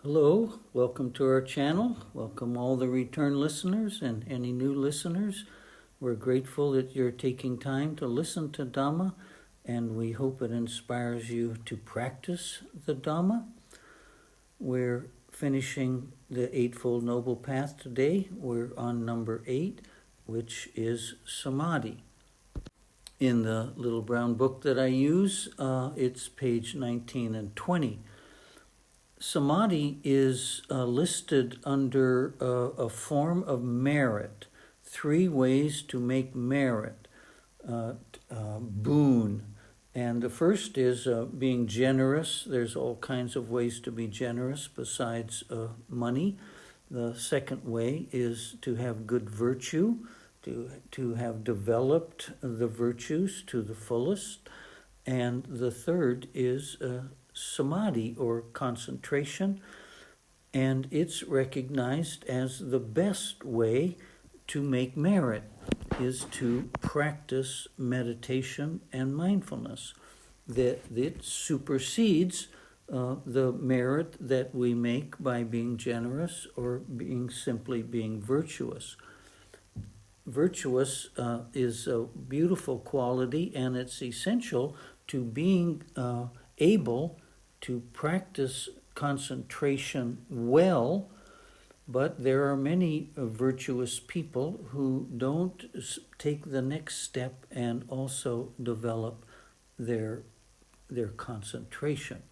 Hello, welcome to our channel. Welcome all the return listeners and any new listeners. We're grateful that you're taking time to listen to Dhamma, and we hope it inspires you to practice the Dhamma. We're finishing the Eightfold Noble Path today. We're on number 8, which is Samadhi. In the little brown book that I use, it's page 19 and 20. Samadhi is listed under a form of merit, 3 ways to make merit, boon. And the first is being generous. There's all kinds of ways to be generous besides money. The second way is to have good virtue, to have developed the virtues to the fullest. And the third is samadhi, or concentration, and it's recognized as the best way to make merit is to practice meditation and mindfulness. That it supersedes the merit that we make by being generous or simply being virtuous. Virtuous is a beautiful quality, and it's essential to being able to practice concentration well, but there are many virtuous people who don't take the next step and also develop their concentration.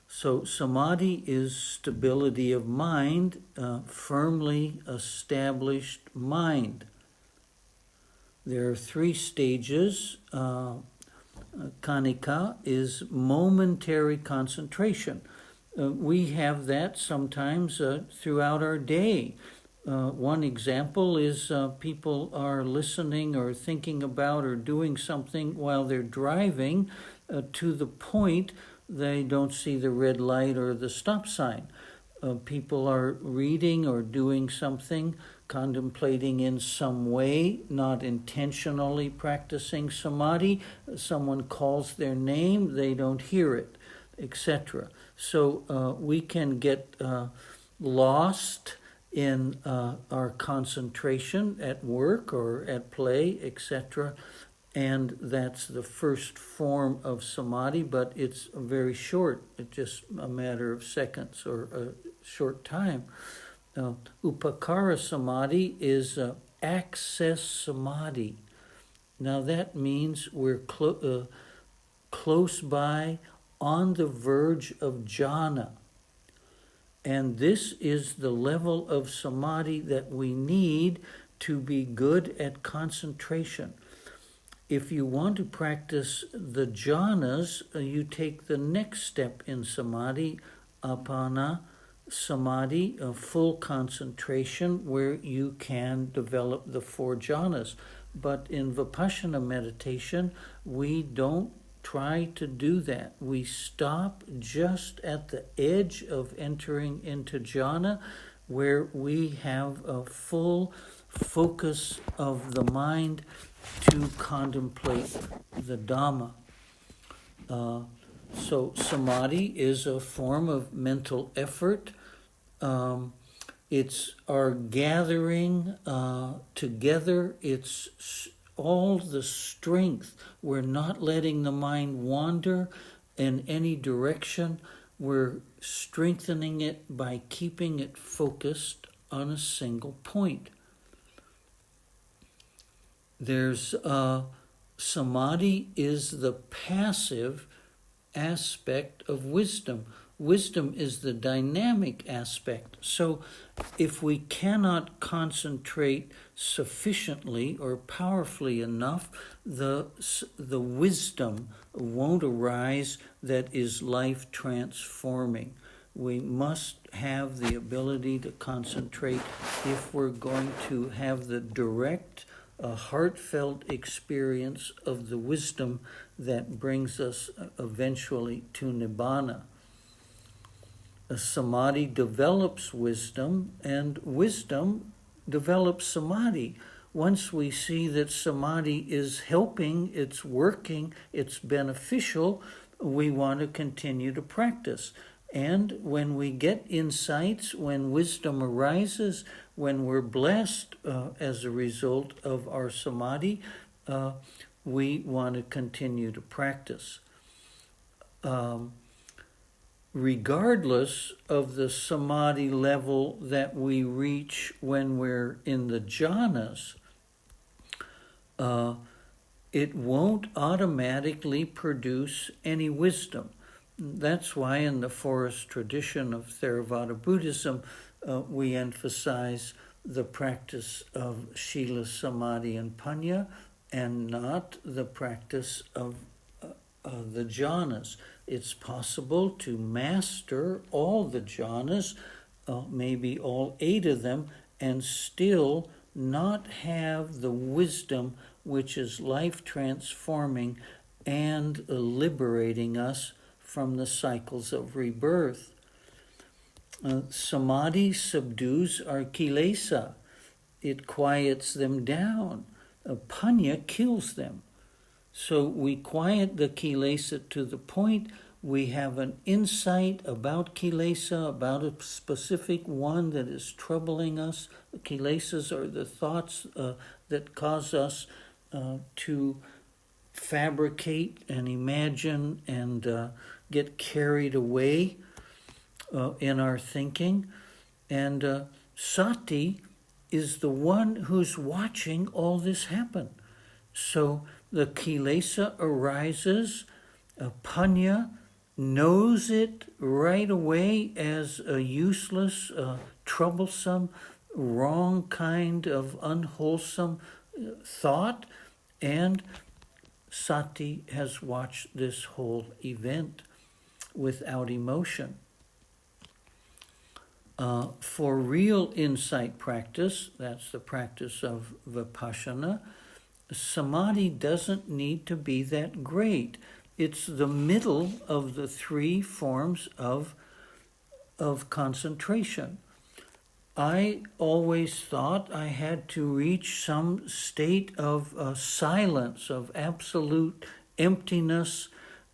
So samadhi is stability of mind, firmly established mind. There are 3 stages. Kanika is momentary concentration. We have that sometimes throughout our day. One example is people are listening or thinking about or doing something while they're driving to the point they don't see the red light or the stop sign. People are reading or doing something, contemplating in some way, not intentionally practicing samadhi. Someone calls their name, they don't hear it, etc. So we can get lost in our concentration at work or at play, etc. And that's the first form of samadhi, but it's very short. It's just a matter of seconds or a short time. Upakara samadhi is access samadhi. Now that means we're close by, on the verge of jhana. And this is the level of samadhi that we need to be good at concentration. If you want to practice the jhanas, you take the next step in samadhi, apana samadhi, full concentration, where you can develop the 4 jhanas. But in vipassana meditation, we don't try to do that. We stop just at the edge of entering into jhana, where we have a full focus of the mind to contemplate the Dhamma. So samadhi is a form of mental effort. It's our gathering together. It's all the strength. We're not letting the mind wander in any direction. We're strengthening it by keeping it focused on a single point. There's samadhi is the passive aspect of wisdom. Wisdom is the dynamic aspect. So if we cannot concentrate sufficiently or powerfully enough, the wisdom won't arise that is life transforming. We must have the ability to concentrate if we're going to have the direct, heartfelt experience of the wisdom that brings us eventually to nibbana. Samadhi develops wisdom, and wisdom develops samadhi. Once we see that samadhi is helping, it's working, it's beneficial, we want to continue to practice. And when we get insights, when wisdom arises, when we're blessed as a result of our samadhi, we want to continue to practice. Regardless of the samadhi level that we reach when we're in the jhanas, it won't automatically produce any wisdom. That's why in the forest tradition of Theravada Buddhism, we emphasize the practice of Shila, Samadhi, and Panya, and not the practice of the jhanas. It's possible to master all the jhanas, maybe all 8 of them, and still not have the wisdom which is life-transforming and liberating us from the cycles of rebirth. Samadhi subdues our kilesa. It quiets them down. Panya kills them. So we quiet the kilesa to the point we have an insight about kilesa, about a specific one that is troubling us. The kilesas are the thoughts that cause us to fabricate and imagine and get carried away in our thinking. And sati is the one who's watching all this happen. So the kilesa arises, panya knows it right away as a useless, troublesome, wrong kind of unwholesome thought, and sati has watched this whole event without emotion. For real insight practice, that's the practice of vipassana, samadhi doesn't need to be that great. It's the middle of the 3 forms of concentration. I always thought I had to reach some state of silence, of absolute emptiness,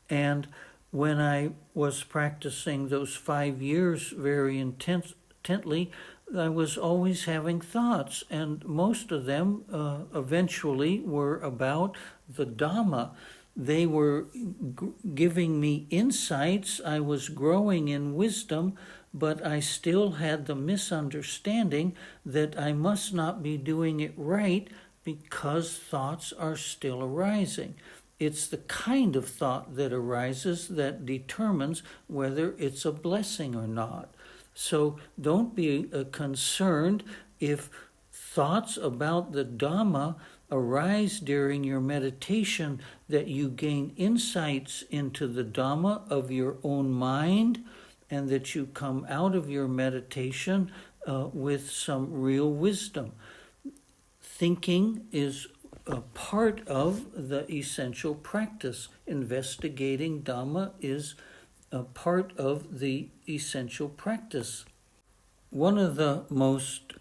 and when I was practicing those 5 years very intently, I was always having thoughts, and most of them eventually were about the Dhamma. They were giving me insights. I was growing in wisdom, but I still had the misunderstanding that I must not be doing it right because thoughts are still arising. It's the kind of thought that arises that determines whether it's a blessing or not. So don't be concerned if thoughts about the Dhamma arise during your meditation, that you gain insights into the Dhamma of your own mind, and that you come out of your meditation with some real wisdom. Thinking is a part of the essential practice. Investigating Dhamma is a part of the essential practice. One of the most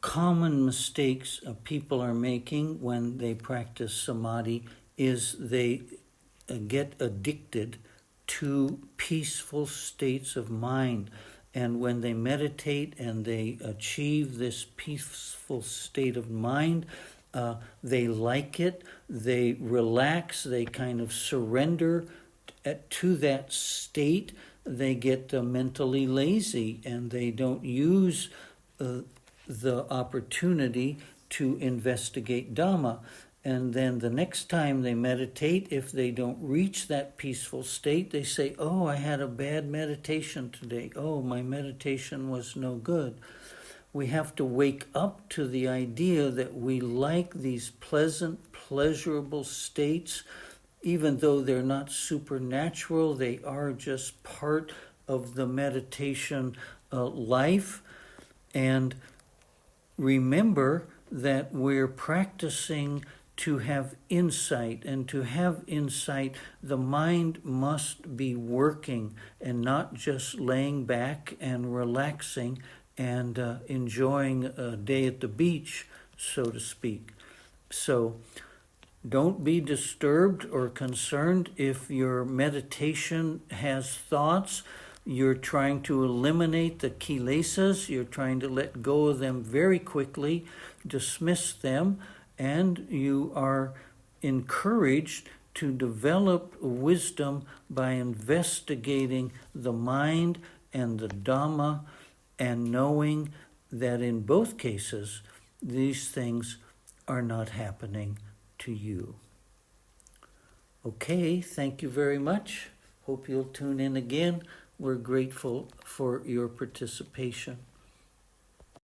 common mistakes people are making when they practice samadhi is they get addicted to peaceful states of mind. And when they meditate and they achieve this peaceful state of mind, they like it, they relax, they kind of surrender to that state. They get mentally lazy and they don't use the opportunity to investigate Dhamma. And then the next time they meditate, if they don't reach that peaceful state, they say, oh, I had a bad meditation today. Oh, my meditation was no good. We have to wake up to the idea that we like these pleasant, pleasurable states. Even though they're not supernatural, they are just part of the meditation life. And remember that we're practicing to have insight, and to have insight, the mind must be working and not just laying back and relaxing and enjoying a day at the beach, so to speak. So don't be disturbed or concerned if your meditation has thoughts. you're trying to eliminate the kilesas, you're trying to let go of them very quickly, dismiss them, and you are encouraged to develop wisdom by investigating the mind and the Dhamma and knowing that in both cases, these things are not happening to you. Okay, thank you very much. Hope you'll tune in again. We're grateful for your participation.